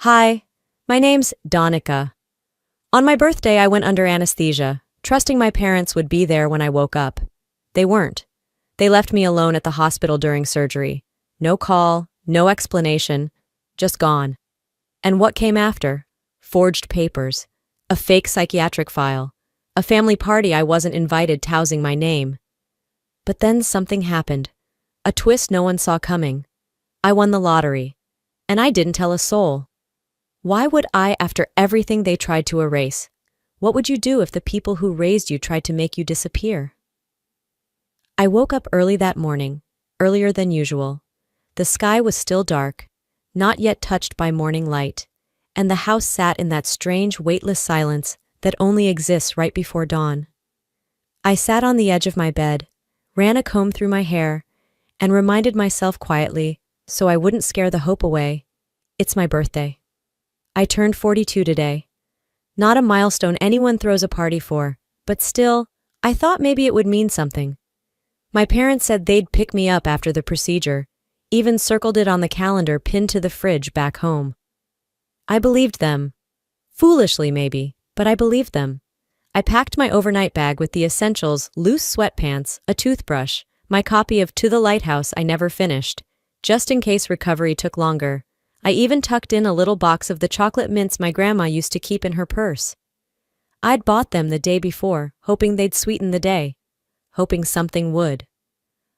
Hi, my name's Donica. On my birthday, I went under anesthesia, trusting my parents would be there when I woke up. They weren't. They left me alone at the hospital during surgery. No call, no explanation, just gone. And what came after? Forged papers, a fake psychiatric file, a family party I wasn't invited tousing my name. But then something happened. A twist no one saw coming. I won the lottery. And I didn't tell a soul. Why would I after everything they tried to erase? What would you do if the people who raised you tried to make you disappear? I woke up early that morning, earlier than usual. The sky was still dark, not yet touched by morning light, and the house sat in that strange, weightless silence that only exists right before dawn. I sat on the edge of my bed, ran a comb through my hair, and reminded myself quietly, so I wouldn't scare the hope away, it's my birthday. I turned 42 today. Not a milestone anyone throws a party for, but still, I thought maybe it would mean something. My parents said they'd pick me up after the procedure, even circled it on the calendar pinned to the fridge back home. I believed them. Foolishly maybe, but I believed them. I packed my overnight bag with the essentials, loose sweatpants, a toothbrush, my copy of To the Lighthouse I never finished, just in case recovery took longer. I even tucked in a little box of the chocolate mints my grandma used to keep in her purse. I'd bought them the day before, hoping they'd sweeten the day. Hoping something would.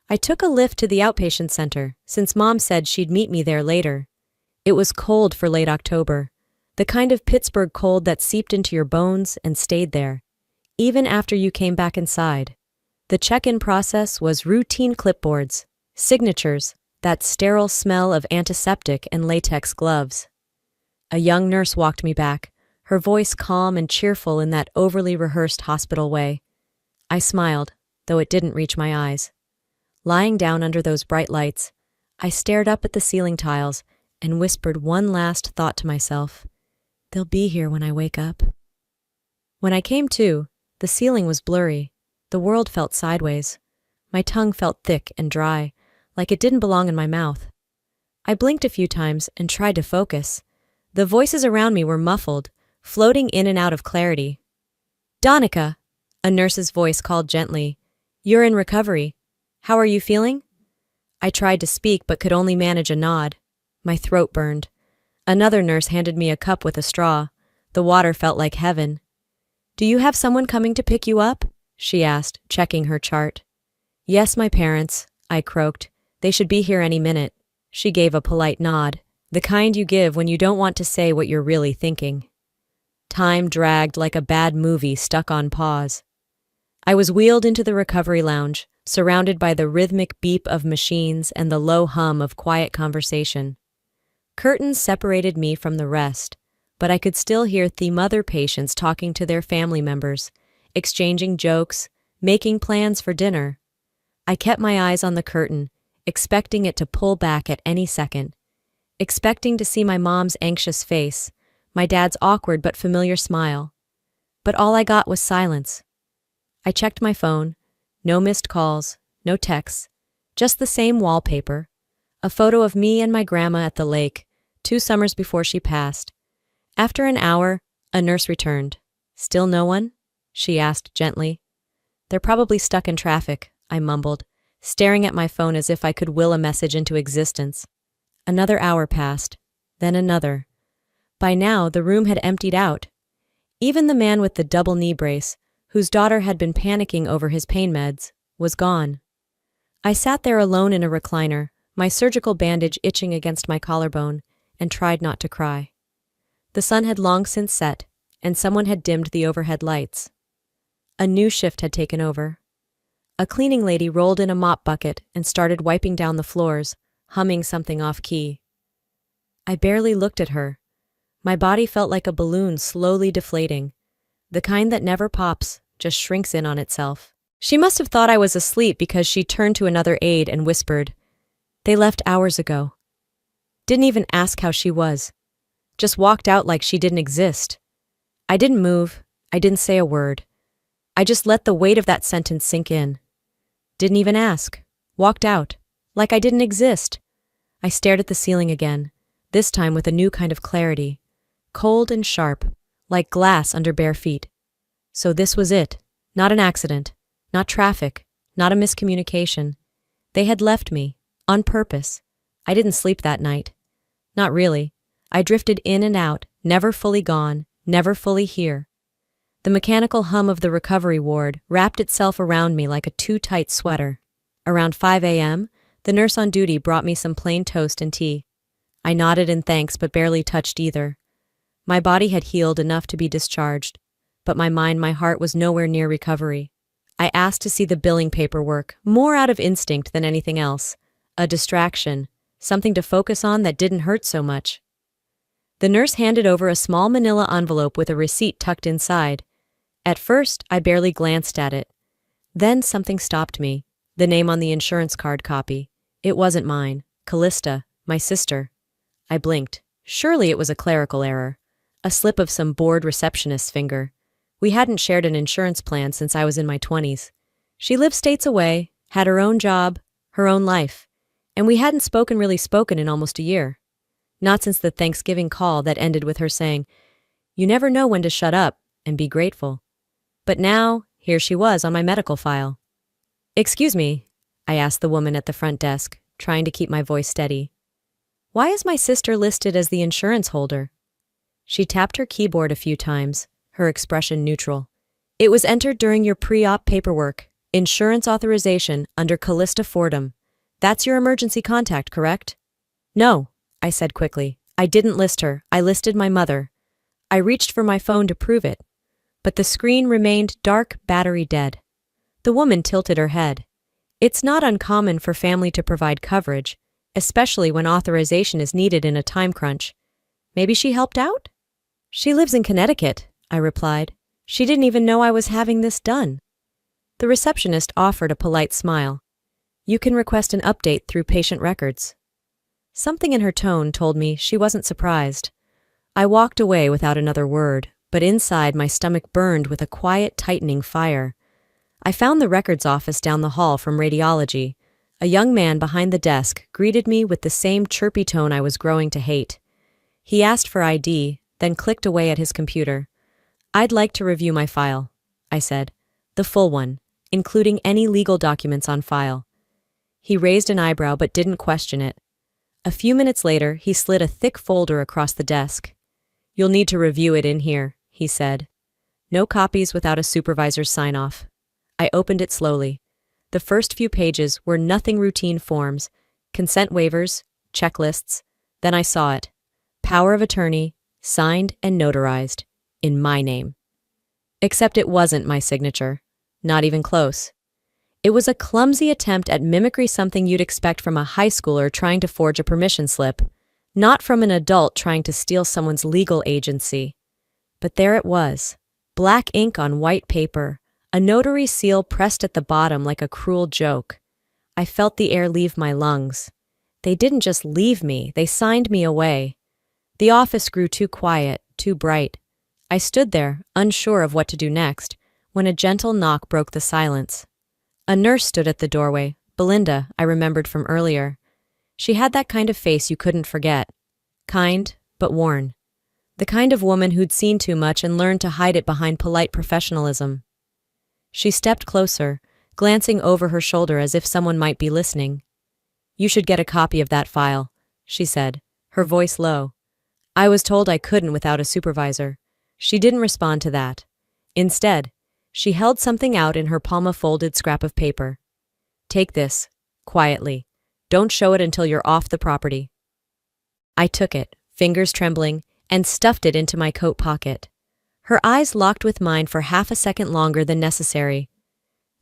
I took a lift to the outpatient center, since Mom said she'd meet me there later. It was cold for late October, the kind of Pittsburgh cold that seeped into your bones and stayed there, even after you came back inside. The check-in process was routine clipboards, signatures, that sterile smell of antiseptic and latex gloves. A young nurse walked me back, her voice calm and cheerful in that overly rehearsed hospital way. I smiled, though it didn't reach my eyes. Lying down under those bright lights, I stared up at the ceiling tiles and whispered one last thought to myself. They'll be here when I wake up. When I came to, the ceiling was blurry. The world felt sideways. My tongue felt thick and dry, like it didn't belong in my mouth. I blinked a few times and tried to focus. The voices around me were muffled, floating in and out of clarity. Donica, a nurse's voice called gently. You're in recovery. How are you feeling? I tried to speak but could only manage a nod. My throat burned. Another nurse handed me a cup with a straw. The water felt like heaven. Do you have someone coming to pick you up? She asked, checking her chart. Yes, my parents, I croaked. They should be here any minute. She gave a polite nod, the kind you give when you don't want to say what you're really thinking. Time dragged like a bad movie stuck on pause. I was wheeled into the recovery lounge, surrounded by the rhythmic beep of machines and the low hum of quiet conversation. Curtains separated me from the rest, but I could still hear the other patients talking to their family members, exchanging jokes, making plans for dinner. I kept my eyes on the curtain, expecting it to pull back at any second, expecting to see my mom's anxious face, my dad's awkward but familiar smile. But all I got was silence. I checked my phone. No missed calls, no texts, just the same wallpaper, a photo of me and my grandma at the lake, 2 summers before she passed. After an hour, a nurse returned. Still no one? She asked gently. They're probably stuck in traffic, I mumbled, staring at my phone as if I could will a message into existence. Another hour passed, then another. By now, the room had emptied out. Even the man with the double knee brace, whose daughter had been panicking over his pain meds, was gone. I sat there alone in a recliner, my surgical bandage itching against my collarbone, and tried not to cry. The sun had long since set, and someone had dimmed the overhead lights. A new shift had taken over. A cleaning lady rolled in a mop bucket and started wiping down the floors, humming something off-key. I barely looked at her. My body felt like a balloon slowly deflating, the kind that never pops, just shrinks in on itself. She must have thought I was asleep because she turned to another aide and whispered, "They left hours ago." Didn't even ask how she was. Just walked out like she didn't exist. I didn't move. I didn't say a word. I just let the weight of that sentence sink in. Didn't even ask. Walked out. Like I didn't exist. I stared at the ceiling again. this time with a new kind of clarity, cold and sharp, like glass under bare feet. So this was it. Not an accident, not traffic, not a miscommunication. They had left me, on purpose. I didn't sleep that night. Not really. I drifted in and out, never fully gone, never fully here. The mechanical hum of the recovery ward wrapped itself around me like a too-tight sweater. Around 5 a.m., the nurse on duty brought me some plain toast and tea. I nodded in thanks but barely touched either. My body had healed enough to be discharged, but my mind, my heart was nowhere near recovery. I asked to see the billing paperwork, more out of instinct than anything else. A distraction, something to focus on that didn't hurt so much. The nurse handed over a small manila envelope with a receipt tucked inside. At first, I barely glanced at it. Then something stopped me. The name on the insurance card copy. It wasn't mine. Callista, my sister. I blinked. Surely it was a clerical error. A slip of some bored receptionist's finger. We hadn't shared an insurance plan since I was in my 20s. She lived states away, had her own job, her own life, and we hadn't spoken in almost a year. Not since the Thanksgiving call that ended with her saying, "You never know when to shut up and be grateful." But now, here she was on my medical file. "Excuse me," I asked the woman at the front desk, trying to keep my voice steady. "Why is my sister listed as the insurance holder?" She tapped her keyboard a few times, her expression neutral. "It was entered during your pre-op paperwork, insurance authorization under Callista Fordham. That's your emergency contact, correct?" "No," I said quickly. "I didn't list her. I listed my mother." I reached for my phone to prove it, but the screen remained dark, battery dead. The woman tilted her head. "It's not uncommon for family to provide coverage, especially when authorization is needed in a time crunch. Maybe she helped out?" "She lives in Connecticut," I replied. "She didn't even know I was having this done." The receptionist offered a polite smile. "You can request an update through patient records." Something in her tone told me she wasn't surprised. I walked away without another word, but inside my stomach burned with a quiet, tightening fire. I found the records office down the hall from radiology. A young man behind the desk greeted me with the same chirpy tone I was growing to hate. He asked for ID, then clicked away at his computer. "I'd like to review my file," I said. "The full one, including any legal documents on file." He raised an eyebrow but didn't question it. A few minutes later, he slid a thick folder across the desk. "You'll need to review it in here," he said. "No copies without a supervisor's sign-off." I opened it slowly. The first few pages were nothing routine forms, consent waivers, checklists. Then I saw it. Power of attorney, signed and notarized, in my name. Except it wasn't my signature. Not even close. It was a clumsy attempt at mimicry, something you'd expect from a high schooler trying to forge a permission slip, not from an adult trying to steal someone's legal agency. But there it was, black ink on white paper, a notary seal pressed at the bottom like a cruel joke. I felt the air leave my lungs. They didn't just leave me, they signed me away. The office grew too quiet, too bright. I stood there, unsure of what to do next, when a gentle knock broke the silence. A nurse stood at the doorway, Belinda, I remembered from earlier. She had that kind of face you couldn't forget. Kind, but worn. The kind of woman who'd seen too much and learned to hide it behind polite professionalism. She stepped closer, glancing over her shoulder as if someone might be listening. "You should get a copy of that file," she said, her voice low. I was told I couldn't without a supervisor. She didn't respond to that. Instead, she held something out in her palm, a folded scrap of paper. "Take this, quietly. Don't show it until you're off the property." I took it, fingers trembling, and stuffed it into my coat pocket. Her eyes locked with mine for half a second longer than necessary.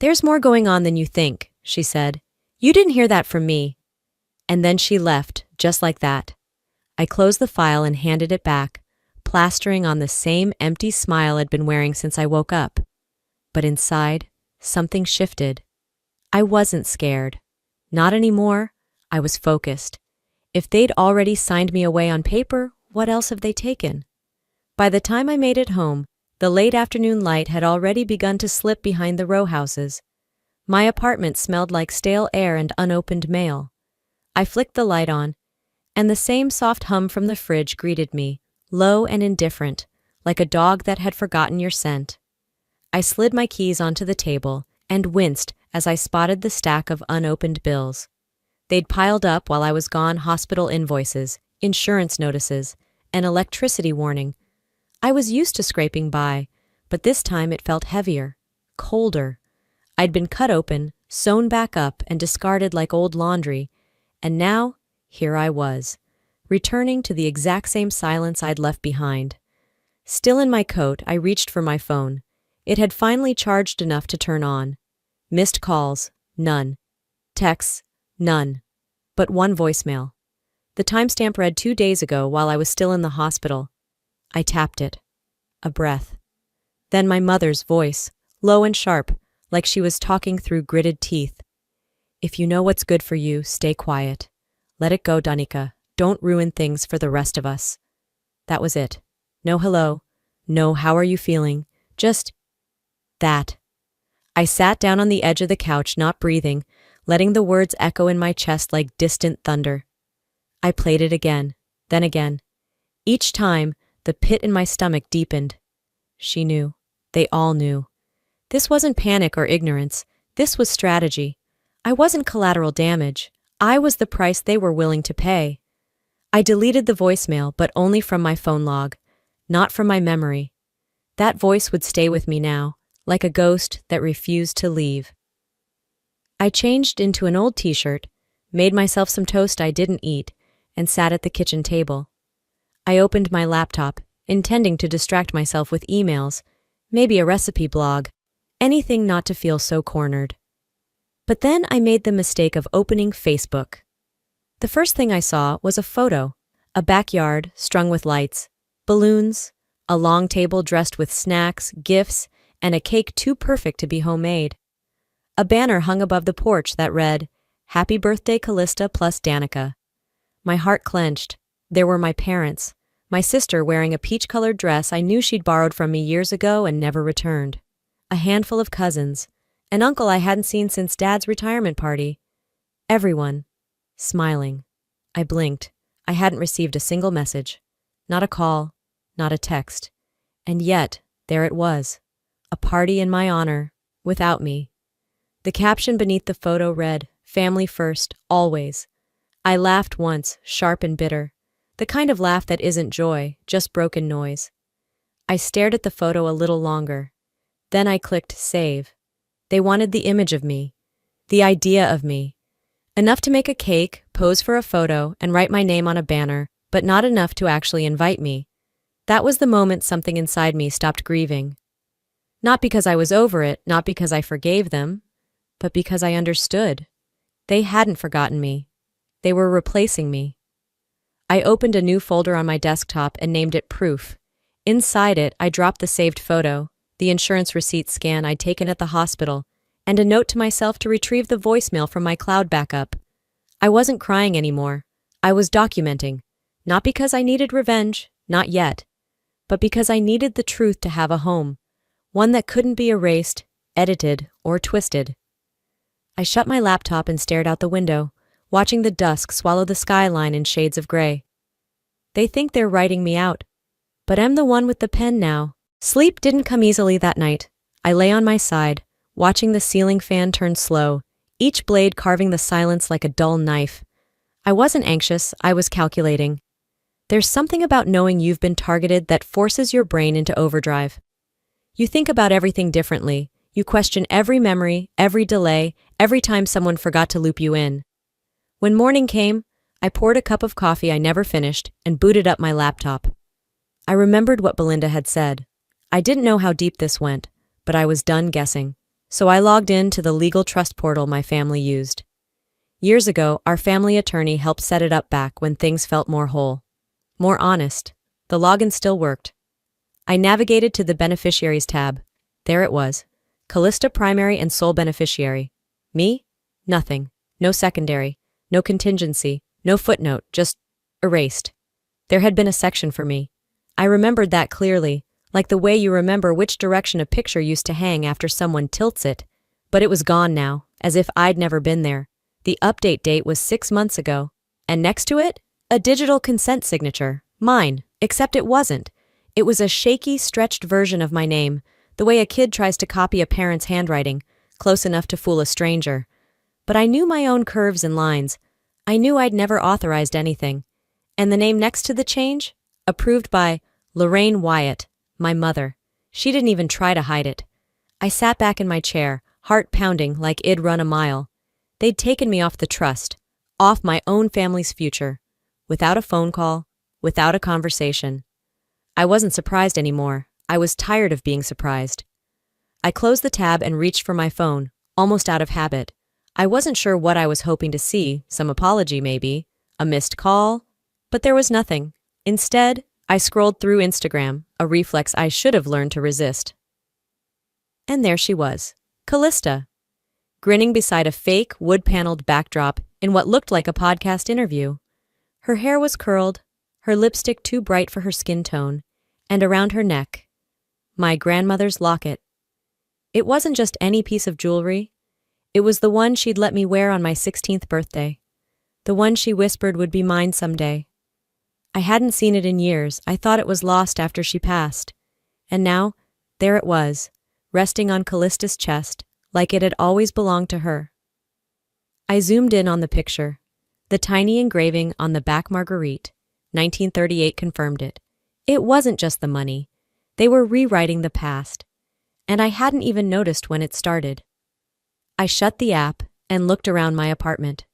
"There's more going on than you think," she said. "You didn't hear that from me." And then she left, just like that. I closed the file and handed it back, plastering on the same empty smile I'd been wearing since I woke up. But inside, something shifted. I wasn't scared. Not anymore. I was focused. If they'd already signed me away on paper, what else have they taken? By the time I made it home, the late afternoon light had already begun to slip behind the row houses. My apartment smelled like stale air and unopened mail. I flicked the light on, And the same soft hum from the fridge greeted me, low and indifferent, like a dog that had forgotten your scent. I slid my keys onto the table and winced as I spotted the stack of unopened bills. They'd piled up while I was gone: hospital invoices, insurance notices, an electricity warning. I was used to scraping by, but this time it felt heavier, colder. I'd been cut open, sewn back up, and discarded like old laundry, and now here I was, returning to the exact same silence I'd left behind. Still in my coat, I reached for my phone. It had finally charged enough to turn on. Missed calls, none. Texts, none. But one voicemail. The timestamp read 2 days ago while I was still in the hospital. I tapped it. A breath. Then my mother's voice, low and sharp, like she was talking through gritted teeth. If you know what's good for you, stay quiet. Let it go, Danica. Don't ruin things for the rest of us. That was it. No hello. No how are you feeling. Just that. I sat down on the edge of the couch, not breathing, letting the words echo in my chest like distant thunder. I played it again, then again. Each time, the pit in my stomach deepened. She knew. They all knew. This wasn't panic or ignorance. This was strategy. I wasn't collateral damage. I was the price they were willing to pay. I deleted the voicemail, but only from my phone log, not from my memory. That voice would stay with me now, like a ghost that refused to leave. I changed into an old t-shirt, made myself some toast I didn't eat, and sat at the kitchen table. I opened my laptop, intending to distract myself with emails, maybe a recipe blog, anything not to feel so cornered. But then I made the mistake of opening Facebook. The first thing I saw was a photo, a backyard strung with lights, balloons, a long table dressed with snacks, gifts, and a cake too perfect to be homemade. A banner hung above the porch that read, "Happy birthday Callista plus Danica." My heart clenched. There were my parents, my sister wearing a peach-colored dress I knew she'd borrowed from me years ago and never returned, a handful of cousins, an uncle I hadn't seen since Dad's retirement party. Everyone, smiling. I blinked. I hadn't received a single message. Not a call, not a text. And yet, there it was. A party in my honor, without me. The caption beneath the photo read, "Family first, always." I laughed once, sharp and bitter. The kind of laugh that isn't joy, just broken noise. I stared at the photo a little longer. Then I clicked save. They wanted the image of me. The idea of me. Enough to make a cake, pose for a photo, and write my name on a banner, but not enough to actually invite me. That was the moment something inside me stopped grieving. Not because I was over it, not because I forgave them, but because I understood. They hadn't forgotten me. They were replacing me. I opened a new folder on my desktop and named it Proof. Inside it, I dropped the saved photo, the insurance receipt scan I'd taken at the hospital, and a note to myself to retrieve the voicemail from my cloud backup. I wasn't crying anymore. I was documenting, not because I needed revenge, not yet, but because I needed the truth to have a home, one that couldn't be erased, edited, or twisted. I shut my laptop and stared out the window, watching the dusk swallow the skyline in shades of gray. They think they're writing me out, but I'm the one with the pen now. Sleep didn't come easily that night. I lay on my side, watching the ceiling fan turn slow, each blade carving the silence like a dull knife. I wasn't anxious, I was calculating. There's something about knowing you've been targeted that forces your brain into overdrive. You think about everything differently. You question every memory, every delay, every time someone forgot to loop you in. When morning came, I poured a cup of coffee I never finished and booted up my laptop. I remembered what Belinda had said. I didn't know how deep this went, but I was done guessing. So I logged in to the legal trust portal my family used. Years ago, our family attorney helped set it up back when things felt more whole, more honest. The login still worked. I navigated to the Beneficiaries tab. There it was. Callista primary and sole beneficiary. Me? Nothing. No secondary. No contingency. No footnote. Just erased. There had been a section for me. I remembered that clearly, like the way you remember which direction a picture used to hang after someone tilts it. But it was gone now, as if I'd never been there. The update date was 6 months ago. And next to it, A digital consent signature. Mine. Except it wasn't. It was a shaky, stretched version of my name, the way a kid tries to copy a parent's handwriting, close enough to fool a stranger. But I knew my own curves and lines. I knew I'd never authorized anything. And the name next to the change? Approved by Lorraine Wyatt, my mother. She didn't even try to hide it. I sat back in my chair, heart pounding like it'd run a mile. They'd taken me off the trust, off my own family's future, without a phone call, without a conversation. I wasn't surprised anymore. I was tired of being surprised. I closed the tab and reached for my phone, almost out of habit. I wasn't sure what I was hoping to see, some apology maybe, a missed call, but there was nothing. Instead, I scrolled through Instagram, a reflex I should have learned to resist. And there she was, Callista, grinning beside a fake, wood-paneled backdrop in what looked like a podcast interview. Her hair was curled, her lipstick too bright for her skin tone, and around her neck, my grandmother's locket. It wasn't just any piece of jewelry. It was the one she'd let me wear on my 16th birthday, the one she whispered would be mine someday. I hadn't seen it in years. I thought it was lost after she passed. And now, there it was, resting on Callista's chest, like it had always belonged to her. I zoomed in on the picture. The tiny engraving on the back marguerite, 1938, confirmed it. It wasn't just the money. They were rewriting the past. And I hadn't even noticed when it started. I shut the app and looked around my apartment.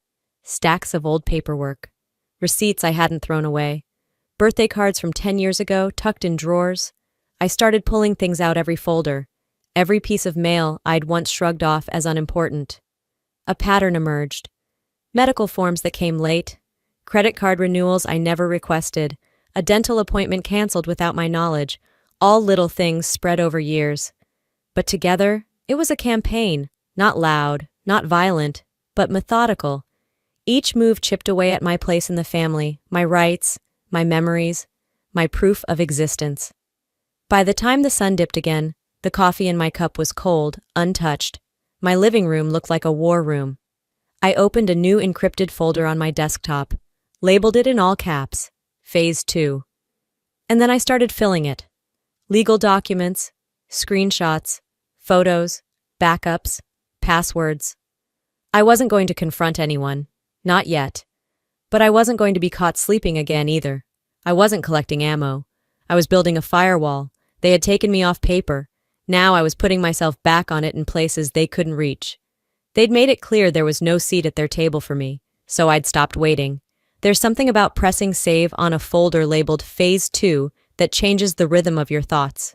Stacks of old paperwork. Receipts I hadn't thrown away. Birthday cards from 10 years ago tucked in drawers. I started pulling things out every folder. Every piece of mail I'd once shrugged off as unimportant. A pattern emerged. Medical forms that came late. Credit card renewals I never requested. A dental appointment canceled without my knowledge. All little things spread over years. But together, it was a campaign. Not loud, not violent, but methodical. Each move chipped away at my place in the family, my rights, my memories, my proof of existence. By the time the sun dipped again, the coffee in my cup was cold, untouched. My living room looked like a war room. I opened a new encrypted folder on my desktop, labeled it in all caps, Phase 2. And then I started filling it. Legal documents, screenshots, photos, backups, passwords. I wasn't going to confront anyone, not yet. But I wasn't going to be caught sleeping again either. I wasn't collecting ammo. I was building a firewall. They had taken me off paper. Now I was putting myself back on it in places they couldn't reach. They'd made it clear there was no seat at their table for me, so I'd stopped waiting. There's something about pressing save on a folder labeled Phase 2 that changes the rhythm of your thoughts.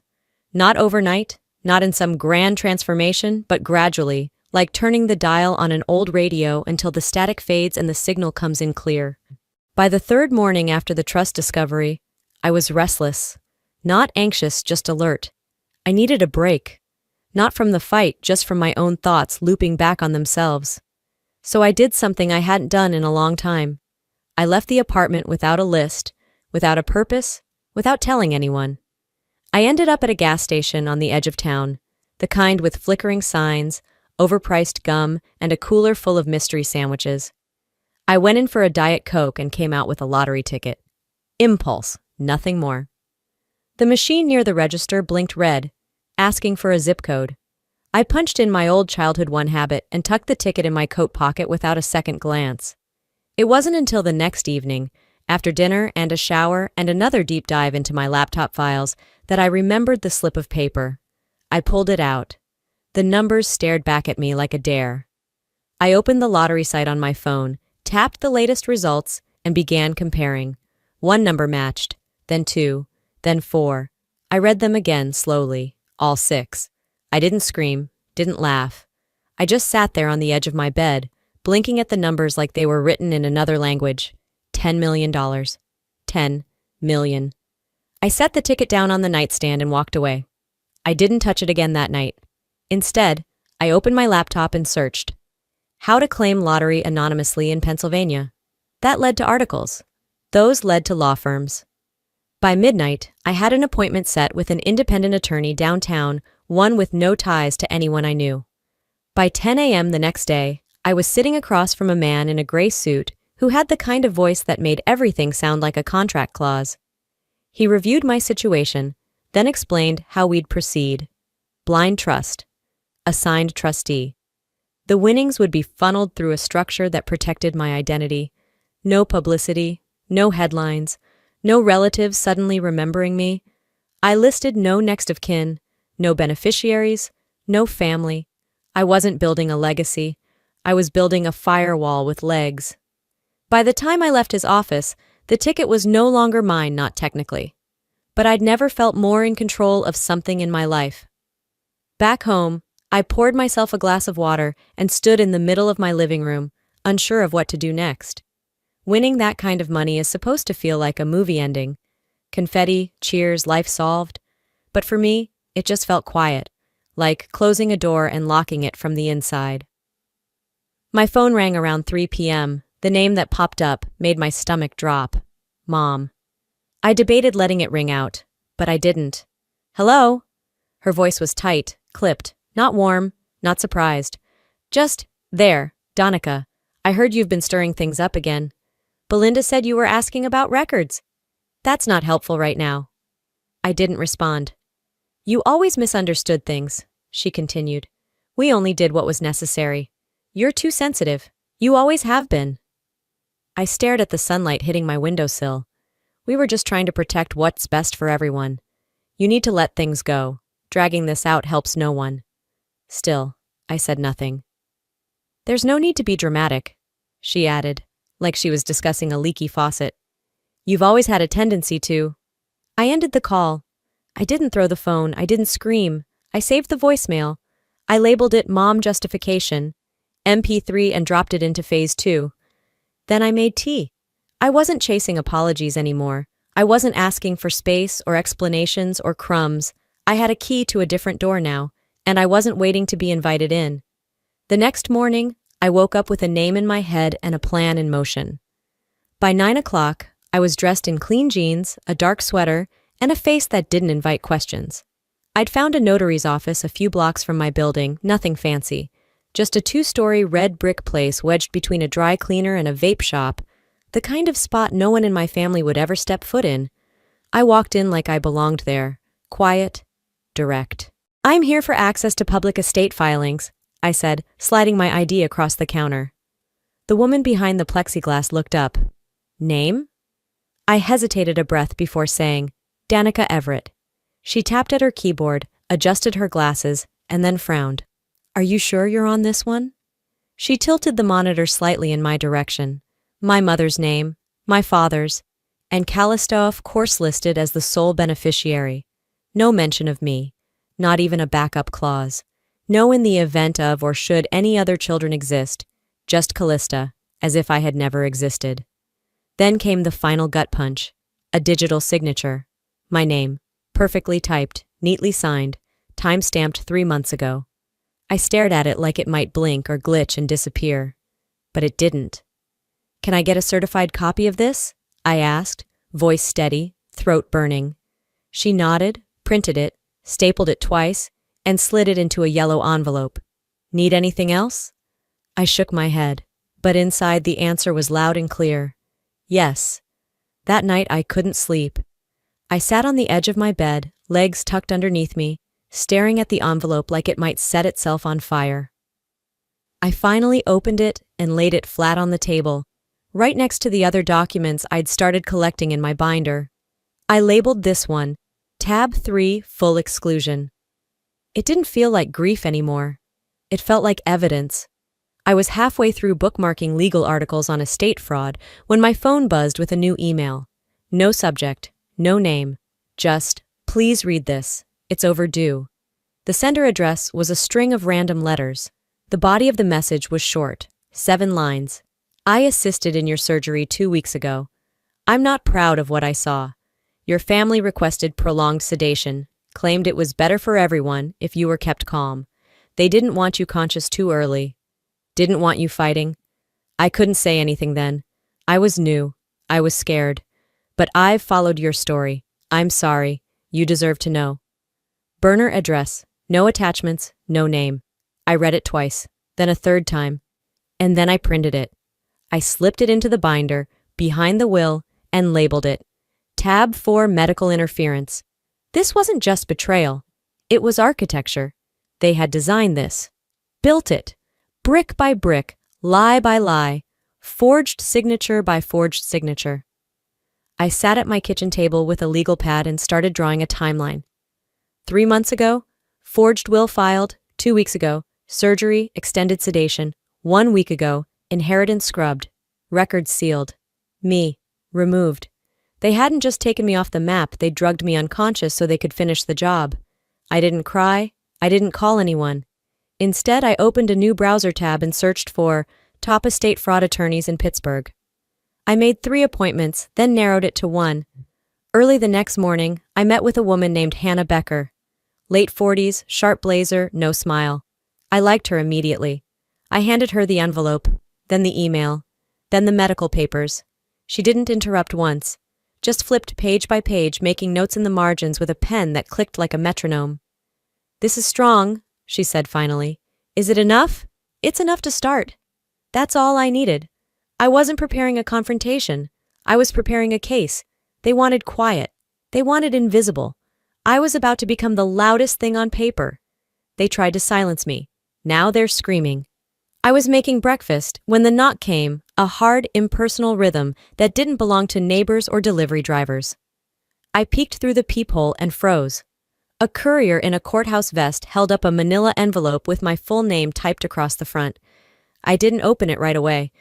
Not overnight, not in some grand transformation, but gradually, like turning the dial on an old radio until the static fades and the signal comes in clear. By the third morning after the trust discovery, I was restless. Not anxious, just alert. I needed a break. Not from the fight, just from my own thoughts looping back on themselves. So I did something I hadn't done in a long time. I left the apartment without a list, without a purpose, without telling anyone. I ended up at a gas station on the edge of town, the kind with flickering signs, overpriced gum, and a cooler full of mystery sandwiches. I went in for a Diet Coke and came out with a lottery ticket. Impulse, nothing more. The machine near the register blinked red, asking for a zip code. I punched in my old childhood one habit and tucked the ticket in my coat pocket without a second glance. It wasn't until the next evening, after dinner and a shower and another deep dive into my laptop files, that I remembered the slip of paper. I pulled it out. The numbers stared back at me like a dare. I opened the lottery site on my phone, tapped the latest results, and began comparing. One number matched, then 2, then 4. I read them again slowly, all 6. I didn't scream, didn't laugh. I just sat there on the edge of my bed, blinking at the numbers like they were written in another language. $10 million. 10 million. I set the ticket down on the nightstand and walked away. I didn't touch it again that night. Instead, I opened my laptop and searched. How to claim lottery anonymously in Pennsylvania. That led to articles. Those led to law firms. By midnight, I had an appointment set with an independent attorney downtown, one with no ties to anyone I knew. By 10 a.m. the next day, I was sitting across from a man in a gray suit who who had the kind of voice that made everything sound like a contract clause. He reviewed my situation, then explained how we'd proceed. Blind trust. Assigned trustee. The winnings would be funneled through a structure that protected my identity. No publicity, no headlines, no relatives suddenly remembering me. I listed no next of kin, no beneficiaries, no family. I wasn't building a legacy. I was building a firewall with legs. By the time I left his office, the ticket was no longer mine, not technically. But I'd never felt more in control of something in my life. Back home, I poured myself a glass of water and stood in the middle of my living room, unsure of what to do next. Winning that kind of money is supposed to feel like a movie ending. Confetti, cheers, life solved. But for me, it just felt quiet, like closing a door and locking it from the inside. My phone rang around 3 p.m. The name that popped up made my stomach drop. Mom. I debated letting it ring out, but I didn't. Hello? Her voice was tight, clipped, not warm, not surprised. Just, there, Donica. I heard you've been stirring things up again. Belinda said you were asking about records. That's not helpful right now. I didn't respond. You always misunderstood things, she continued. We only did what was necessary. You're too sensitive. You always have been. I stared at the sunlight hitting my windowsill. We were just trying to protect what's best for everyone. You need to let things go. Dragging this out helps no one. Still, I said nothing. There's no need to be dramatic, she added, like she was discussing a leaky faucet. You've always had a tendency to. I ended the call. I didn't throw the phone. I didn't scream. I saved the voicemail. I labeled it Mom Justification, MP3, and dropped it into phase 2. Then I made tea. I wasn't chasing apologies anymore. I wasn't asking for space or explanations or crumbs. I had a key to a different door now, and I wasn't waiting to be invited in. The next morning, I woke up with a name in my head and a plan in motion. By 9 o'clock, I was dressed in clean jeans, a dark sweater, and a face that didn't invite questions. I'd found a notary's office a few blocks from my building, nothing fancy. Just a 2-story red brick place wedged between a dry cleaner and a vape shop, the kind of spot no one in my family would ever step foot in. I walked in like I belonged there, quiet, direct. I'm here for access to public estate filings, I said, sliding my ID across the counter. The woman behind the plexiglass looked up. Name? I hesitated a breath before saying, Danica Everett. She tapped at her keyboard, adjusted her glasses, and then frowned. Are you sure you're on this one? She tilted the monitor slightly in my direction. My mother's name, my father's, and Callisto, of course, listed as the sole beneficiary. No mention of me, not even a backup clause. No in the event of or should any other children exist, just Callista, as if I had never existed. Then came the final gut punch, a digital signature. My name, perfectly typed, neatly signed, time-stamped 3 months ago. I stared at it like it might blink or glitch and disappear. But it didn't. Can I get a certified copy of this? I asked, voice steady, throat burning. She nodded, printed it, stapled it twice, and slid it into a yellow envelope. Need anything else? I shook my head, but inside the answer was loud and clear. Yes. That night I couldn't sleep. I sat on the edge of my bed, legs tucked underneath me, staring at the envelope like it might set itself on fire. I finally opened it and laid it flat on the table, right next to the other documents I'd started collecting in my binder. I labeled this one, Tab 3, Full Exclusion. It didn't feel like grief anymore. It felt like evidence. I was halfway through bookmarking legal articles on estate fraud when my phone buzzed with a new email. No subject, no name, just, please read this. It's overdue. The sender address was a string of random letters. The body of the message was short, 7 lines. I assisted in your surgery 2 weeks ago. I'm not proud of what I saw. Your family requested prolonged sedation, claimed it was better for everyone if you were kept calm. They didn't want you conscious too early. Didn't want you fighting. I couldn't say anything then. I was new. I was scared. But I've followed your story. I'm sorry. You deserve to know. Burner address. No attachments, no name. I read it twice, then a third time, and then I printed it. I slipped it into the binder, behind the will, and labeled it Tab 4 Medical Interference. This wasn't just betrayal. It was architecture. They had designed this, built it, brick by brick, lie by lie, forged signature by forged signature. I sat at my kitchen table with a legal pad and started drawing a timeline. 3 months ago, forged will filed. 2 weeks ago, surgery, extended sedation. 1 week ago, inheritance scrubbed, records sealed. Me, removed. They hadn't just taken me off the map, they drugged me unconscious so they could finish the job. I didn't cry. I didn't call anyone. Instead, I opened a new browser tab and searched for top estate fraud attorneys in Pittsburgh. I made 3 appointments, then narrowed it to 1. Early the next morning, I met with a woman named Hannah Becker. Late 40s, sharp blazer, no smile. I liked her immediately. I handed her the envelope, then the email, then the medical papers. She didn't interrupt once, just flipped page by page, making notes in the margins with a pen that clicked like a metronome. "This is strong," she said finally. "Is it enough?" "It's enough to start." That's all I needed. I wasn't preparing a confrontation. I was preparing a case. They wanted quiet. They wanted invisible. I was about to become the loudest thing on paper. They tried to silence me. Now they're screaming. I was making breakfast when the knock came, a hard, impersonal rhythm that didn't belong to neighbors or delivery drivers. I peeked through the peephole and froze. A courier in a courthouse vest held up a manila envelope with my full name typed across the front. I didn't open it right away.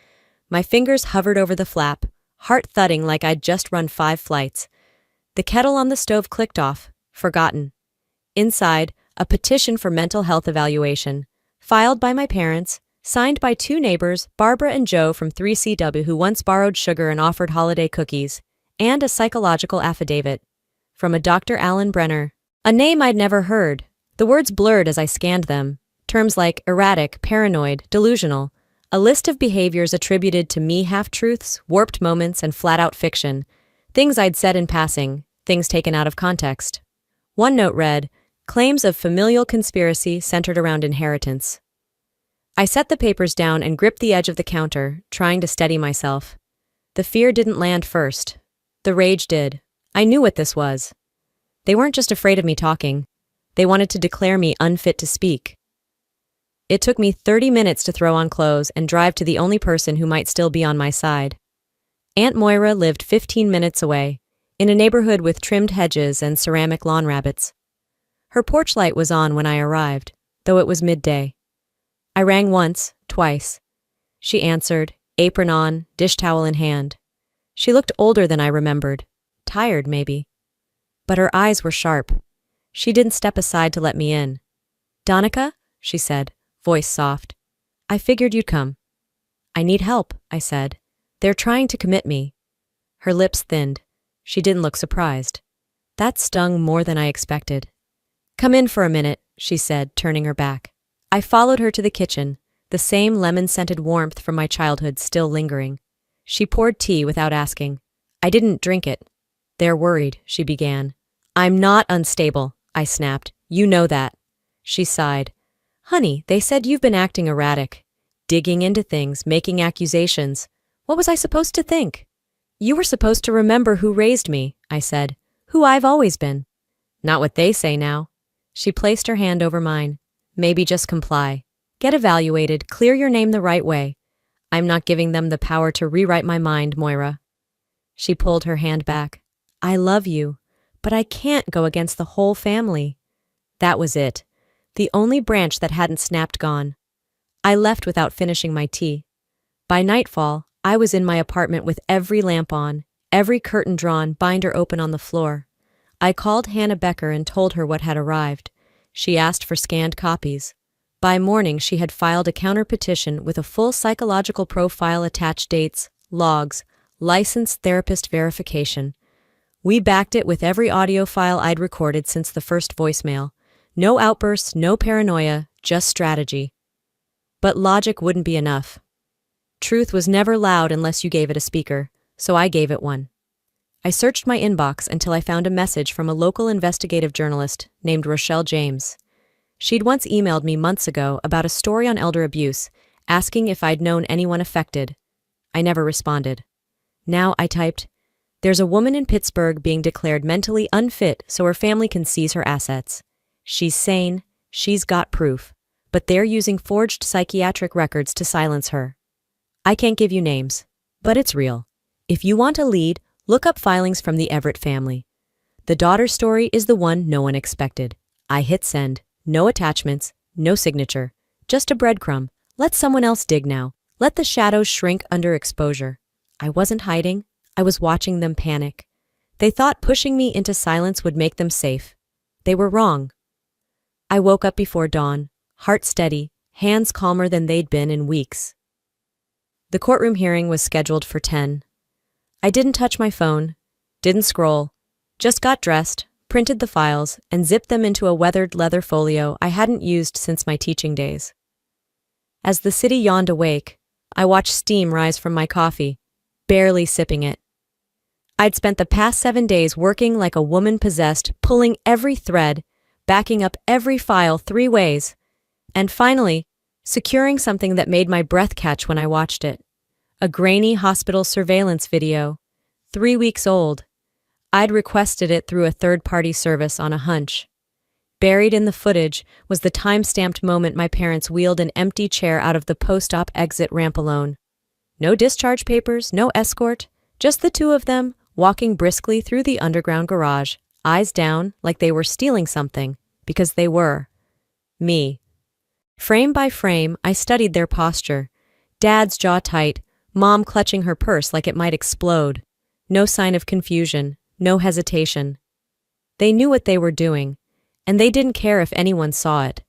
My fingers hovered over the flap, heart thudding like I'd just run 5 flights. The kettle on the stove clicked off, forgotten. Inside, a petition for mental health evaluation, filed by my parents, signed by 2 neighbors, Barbara and Joe from 3CW who once borrowed sugar and offered holiday cookies, and a psychological affidavit from a Dr. Alan Brenner, a name I'd never heard. The words blurred as I scanned them, terms like erratic, paranoid, delusional, a list of behaviors attributed to me, half-truths, warped moments, and flat-out fiction, things I'd said in passing, things taken out of context. One note read, claims of familial conspiracy centered around inheritance. I set the papers down and gripped the edge of the counter, trying to steady myself. The fear didn't land first. The rage did. I knew what this was. They weren't just afraid of me talking. They wanted to declare me unfit to speak. It took me 30 minutes to throw on clothes and drive to the only person who might still be on my side. Aunt Moira lived 15 minutes away, in a neighborhood with trimmed hedges and ceramic lawn rabbits. Her porch light was on when I arrived, though it was midday. I rang once, twice. She answered, apron on, dish towel in hand. She looked older than I remembered, tired maybe. But her eyes were sharp. She didn't step aside to let me in. "Donica?" she said, voice soft. "I figured you'd come." "I need help," I said. "They're trying to commit me." Her lips thinned. She didn't look surprised. That stung more than I expected. "Come in for a minute," she said, turning her back. I followed her to the kitchen, the same lemon-scented warmth from my childhood still lingering. She poured tea without asking. I didn't drink it. "They're worried," she began. "I'm not unstable," I snapped. "You know that." She sighed. "Honey, they said you've been acting erratic, digging into things, making accusations. What was I supposed to think?" "You were supposed to remember who raised me," I said. "Who I've always been." "Not what they say now." She placed her hand over mine. "Maybe just comply. Get evaluated, clear your name the right way. I'm not giving them the power to rewrite my mind, Moira." She pulled her hand back. "I love you, but I can't go against the whole family." That was it. The only branch that hadn't snapped gone. I left without finishing my tea. By nightfall, I was in my apartment with every lamp on, every curtain drawn, binder open on the floor. I called Hannah Becker and told her what had arrived. She asked for scanned copies. By morning, she had filed a counter-petition with a full psychological profile, attached dates, logs, licensed therapist verification. We backed it with every audio file I'd recorded since the first voicemail. No outbursts, no paranoia, just strategy. But logic wouldn't be enough. Truth was never loud unless you gave it a speaker, so I gave it one. I searched my inbox until I found a message from a local investigative journalist named Rochelle James. She'd once emailed me months ago about a story on elder abuse, asking if I'd known anyone affected. I never responded. Now I typed, "There's a woman in Pittsburgh being declared mentally unfit so her family can seize her assets. She's sane, she's got proof, but they're using forged psychiatric records to silence her. I can't give you names, but it's real. If you want a lead, look up filings from the Everett family. The daughter's story is the one no one expected." I hit send. No attachments, no signature. Just a breadcrumb. Let someone else dig now. Let the shadows shrink under exposure. I wasn't hiding. I was watching them panic. They thought pushing me into silence would make them safe. They were wrong. I woke up before dawn, heart steady, hands calmer than they'd been in weeks. The courtroom hearing was scheduled for 10. I didn't touch my phone, didn't scroll, just got dressed, printed the files, and zipped them into a weathered leather folio I hadn't used since my teaching days. As the city yawned awake, I watched steam rise from my coffee, barely sipping it. I'd spent the past 7 days working like a woman possessed, pulling every thread, backing up every file 3 ways, and finally, securing something that made my breath catch when I watched it. A grainy hospital surveillance video, 3 weeks old. I'd requested it through a third-party service on a hunch. Buried in the footage was the time-stamped moment my parents wheeled an empty chair out of the post-op exit ramp alone. No discharge papers, no escort, just the 2 of them walking briskly through the underground garage, eyes down like they were stealing something, because they were. Me. Frame by frame, I studied their posture. Dad's jaw tight, Mom clutching her purse like it might explode. No sign of confusion. No hesitation. They knew what they were doing, and they didn't care if anyone saw it.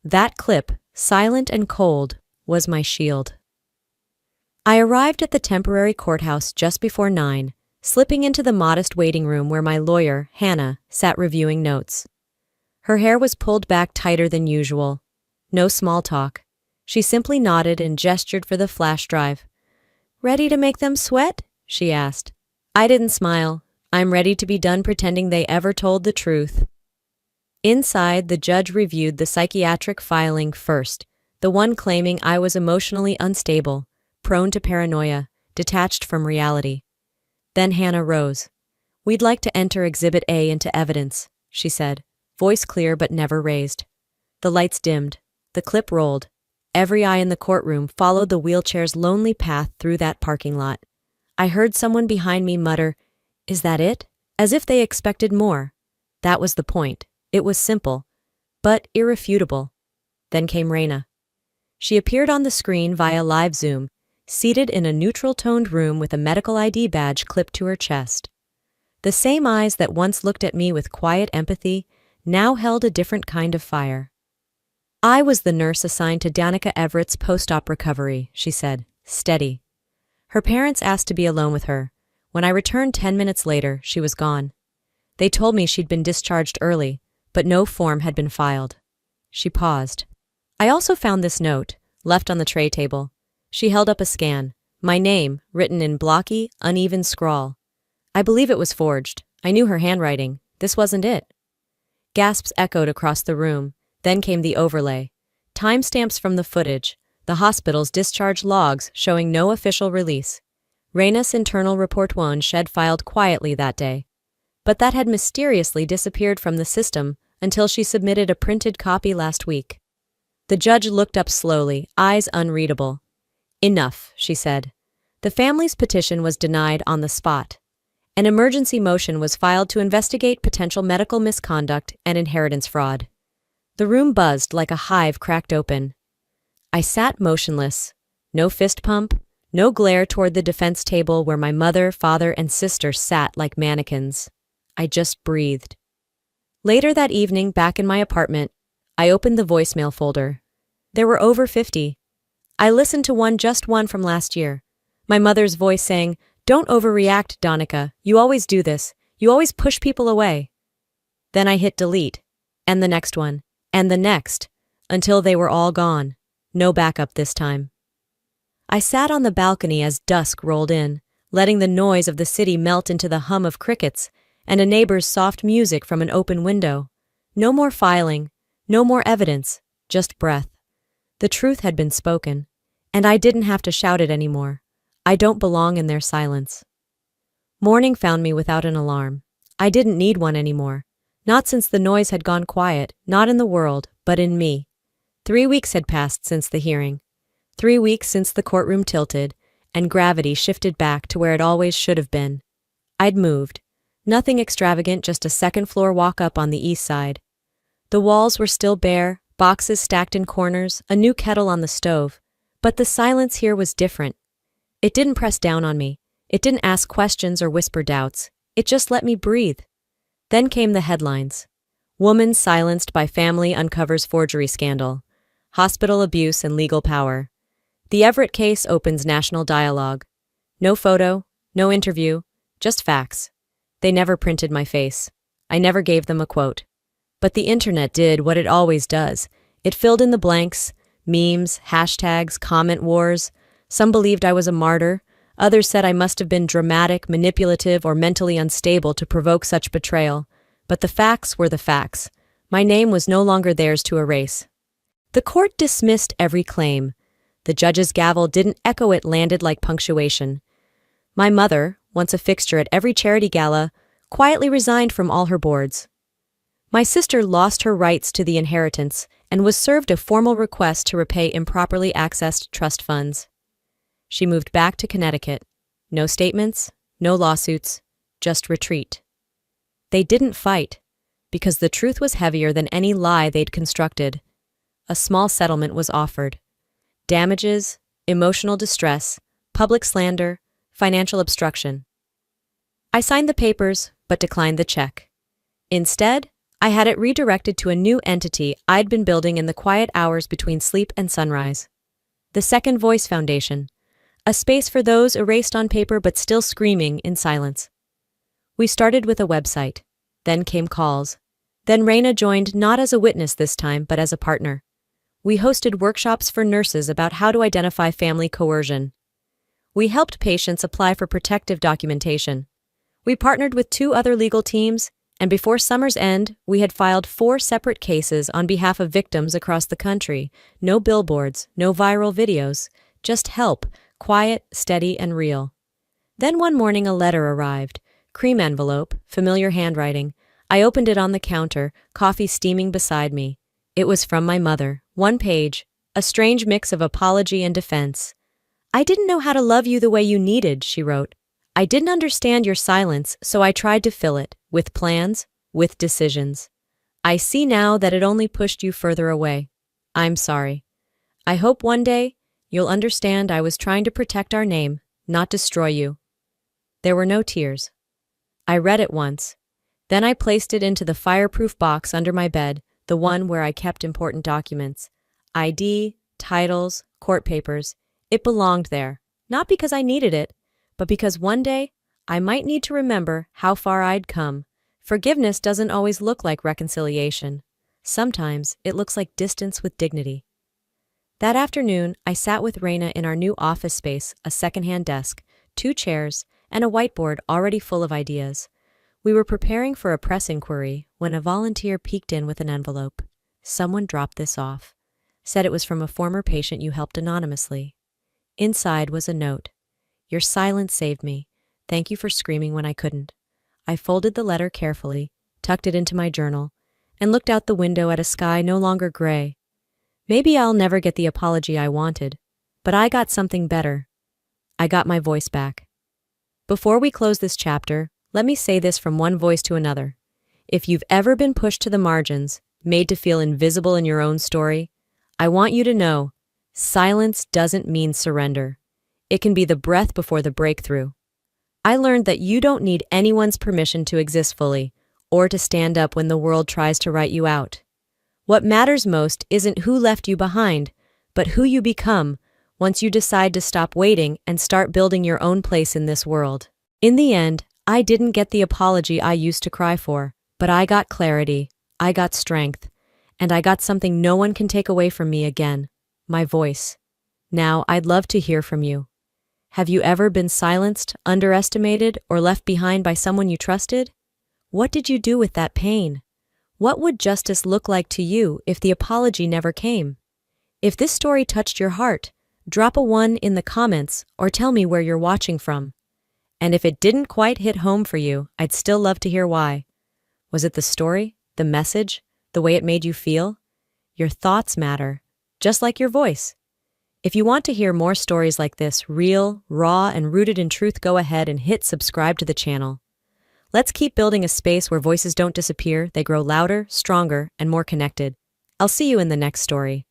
That clip, silent and cold, was my shield. I arrived at the temporary courthouse just before 9, slipping into the modest waiting room where my lawyer, Hannah, sat reviewing notes. Her hair was pulled back tighter than usual. No small talk. She simply nodded and gestured for the flash drive. "Ready to make them sweat?" she asked. I didn't smile. I'm ready to be done pretending they ever told the truth. Inside, the judge reviewed the psychiatric filing first, the one claiming I was emotionally unstable, prone to paranoia, detached from reality. Then Hannah rose. "We'd like to enter Exhibit A into evidence," she said, voice clear but never raised. The lights dimmed. The clip rolled. Every eye in the courtroom followed the wheelchair's lonely path through that parking lot. I heard someone behind me mutter, "Is that it?" As if they expected more. That was the point. It was simple, but irrefutable. Then came Raina. She appeared on the screen via live Zoom, seated in a neutral-toned room with a medical ID badge clipped to her chest. The same eyes that once looked at me with quiet empathy now held a different kind of fire. "I was the nurse assigned to Danica Everett's post-op recovery," she said, steady. Her parents asked to be alone with her. When I returned 10 minutes later, she was gone. They told me she'd been discharged early, but no form had been filed. She paused. I also found this note, left on the tray table. She held up a scan. My name, written in blocky, uneven scrawl. I believe it was forged. I knew her handwriting. This wasn't it. Gasps echoed across the room. Then came the overlay. Timestamps from the footage. The hospital's discharge logs showing no official release. Raina's internal report 1 shed filed quietly that day. But that had mysteriously disappeared from the system until she submitted a printed copy last week. The judge looked up slowly, eyes unreadable. "Enough," she said. The family's petition was denied on the spot. An emergency motion was filed to investigate potential medical misconduct and inheritance fraud. The room buzzed like a hive cracked open. I sat motionless. No fist pump. No glare toward the defense table where my mother, father, and sister sat like mannequins. I just breathed. Later that evening, back in my apartment, I opened the voicemail folder. There were over 50. I listened to just one from last year. My mother's voice saying, "Don't overreact, Danica. You always do this. You always push people away." Then I hit delete. And the next one. And the next. Until they were all gone. No backup this time. I sat on the balcony as dusk rolled in, letting the noise of the city melt into the hum of crickets and a neighbor's soft music from an open window. No more filing, no more evidence, just breath. The truth had been spoken, and I didn't have to shout it anymore. I don't belong in their silence. Morning found me without an alarm. I didn't need one anymore. Not since the noise had gone quiet, not in the world, but in me. 3 weeks had passed since the hearing. 3 weeks since the courtroom tilted, and gravity shifted back to where it always should have been. I'd moved. Nothing extravagant, just a second-floor walk-up on the east side. The walls were still bare, boxes stacked in corners, a new kettle on the stove. But the silence here was different. It didn't press down on me. It didn't ask questions or whisper doubts. It just let me breathe. Then came the headlines. Woman silenced by family uncovers forgery scandal. Hospital abuse and legal power. The Everett case opens national dialogue. No photo, no interview, just facts. They never printed my face. I never gave them a quote. But the internet did what it always does. It filled in the blanks, memes, hashtags, comment wars. Some believed I was a martyr. Others said I must have been dramatic, manipulative, or mentally unstable to provoke such betrayal. But the facts were the facts. My name was no longer theirs to erase. The court dismissed every claim. The judge's gavel didn't echo, it landed like punctuation. My mother, once a fixture at every charity gala, quietly resigned from all her boards. My sister lost her rights to the inheritance and was served a formal request to repay improperly accessed trust funds. She moved back to Connecticut. No statements, no lawsuits, just retreat. They didn't fight, because the truth was heavier than any lie they'd constructed. A small settlement was offered. Damages, emotional distress, public slander, financial obstruction. I signed the papers, but declined the check. Instead, I had it redirected to a new entity I'd been building in the quiet hours between sleep and sunrise. The Second Voice Foundation, a space for those erased on paper but still screaming in silence. We started with a website. Then came calls. Then Raina joined not as a witness this time, but as a partner. We hosted workshops for nurses about how to identify family coercion. We helped patients apply for protective documentation. We partnered with 2 other legal teams, and before summer's end, we had filed 4 separate cases on behalf of victims across the country. No billboards, no viral videos, just help, quiet, steady, and real. Then one morning a letter arrived. Cream envelope, familiar handwriting. I opened it on the counter, coffee steaming beside me. It was from my mother. 1 page, a strange mix of apology and defense. I didn't know how to love you the way you needed, she wrote. I didn't understand your silence, so I tried to fill it, with plans, with decisions. I see now that it only pushed you further away. I'm sorry. I hope one day you'll understand I was trying to protect our name, not destroy you. There were no tears. I read it once. Then I placed it into the fireproof box under my bed, the one where I kept important documents. ID, titles, court papers. It belonged there, not because I needed it, but because one day I might need to remember how far I'd come. Forgiveness doesn't always look like reconciliation. Sometimes it looks like distance with dignity. That afternoon, I sat with Raina in our new office space, a secondhand desk, 2 chairs, and a whiteboard already full of ideas. We were preparing for a press inquiry when a volunteer peeked in with an envelope. Someone dropped this off. Said it was from a former patient you helped anonymously. Inside was a note. Your silence saved me. Thank you for screaming when I couldn't. I folded the letter carefully, tucked it into my journal, and looked out the window at a sky no longer gray. Maybe I'll never get the apology I wanted, but I got something better. I got my voice back. Before we close this chapter, let me say this from one voice to another. If you've ever been pushed to the margins, made to feel invisible in your own story, I want you to know, silence doesn't mean surrender. It can be the breath before the breakthrough. I learned that you don't need anyone's permission to exist fully, or to stand up when the world tries to write you out. What matters most isn't who left you behind, but who you become once you decide to stop waiting and start building your own place in this world. In the end, I didn't get the apology I used to cry for, but I got clarity, I got strength, and I got something no one can take away from me again, my voice. Now, I'd love to hear from you. Have you ever been silenced, underestimated, or left behind by someone you trusted? What did you do with that pain? What would justice look like to you if the apology never came? If this story touched your heart, Drop a 1 in the comments or tell me where you're watching from. And if it didn't quite hit home for you, I'd still love to hear why. Was it the story, the message, the way it made you feel? Your thoughts matter, just like your voice. If you want to hear more stories like this, real, raw, and rooted in truth, go ahead and hit subscribe to the channel. Let's keep building a space where voices don't disappear, they grow louder, stronger, and more connected. I'll see you in the next story.